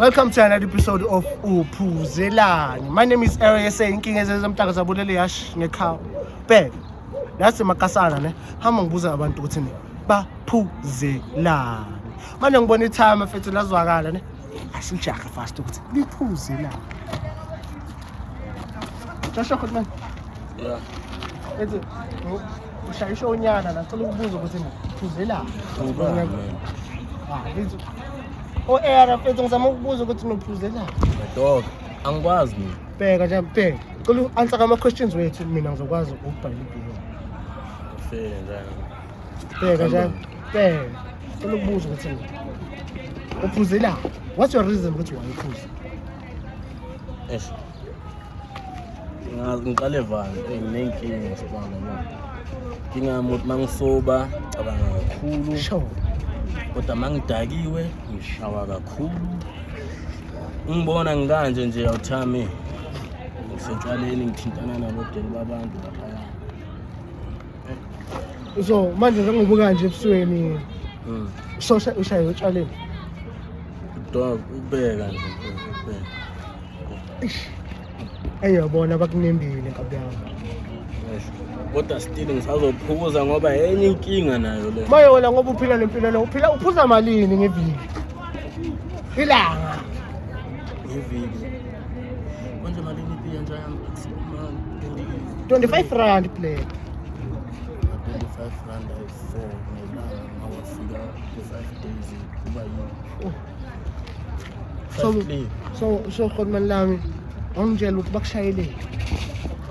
Welcome to another episode of Uphuzelani. My name is Area saying inkinga ezemhlaka zabulele yash ngekhaya. Bheka. Nasi makasana ne. Hamba ngibuza abantu ukuthi ne baphuzelani. Manje ngibona itime mfethu lazwakala ne. Asijaha fast ukuthi liphuzelani. Joshua Khotman. Yeah. Ethi ushayisha unyana la cela ukubuza ukuthi ne phuzelani. Lithi era mfethu ngizama ukubuza ukuthi nophuzelani. Dog, angikwazi mina. Bheka nje bheka. Cela answer ama questions wethu mina ngizokwazi ukubhala ibhuku. Fair njalo. Bheka nje. Bheka. Cela ukubuza ukuthi uphuzelani. What's your reason ukuthi why uphuze? Eish. Ngiqale vani nginenkinga sibona yabo. Ngingamuthi mangisoba cabanga kakhulu. Sure. Kodwa mangidakiwe ngishawa kakhulu. Ngibona ngikanje nje awuthami. Ngisentshwaleni ngithintana nabodeli babantu lapha. So manje ngibuka nje ebusweni. So ushaya utshwaleni. Dog ubeka nje ubeka. Eyabona bakunembile nkabi yami. Kodwa still ngisazophuza ngoba yenye inkinga nayo le. Maye wena ngoba uphila lempilo lo uphila uphuza malini ngeviki? Ilanga. Ngeviki. Konje malini ipiya njani? 25 rand play. 25 rand for ngelanga awafika 5 days kuba yini. So Khotman lami angitshela ukuthi bakushayeleni.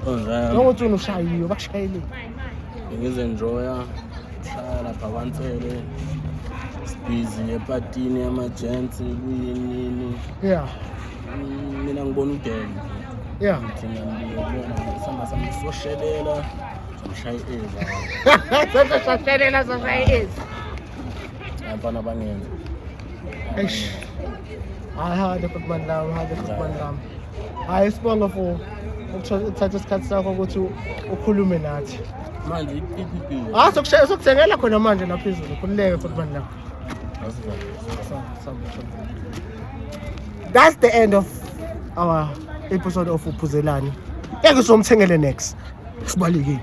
Konjani? Ngokuthi unoshayiwe bakushayeleni. Ngizenjoya shaya lapha kwaNtsele. Busy epatini yama-gents kuyini. Yeah. Mina ngibona udele. Yeah. Thina ngiyobona sama samsoshelela samshaya eza. Sasashayela sashayeza. Abantwana bangenza. Eish. Hayi Khotman lami, Khotman lami. Hayi sibonga for ukuthatha isikhathi sakho ukuthi ukhulume nathi. Manje ipipi. Sokuthengela khona manje naphezulu khululeke Khotman lami. That's the end of our episode of Uphuzelani. Ngeke somthengele next. Sibalekile.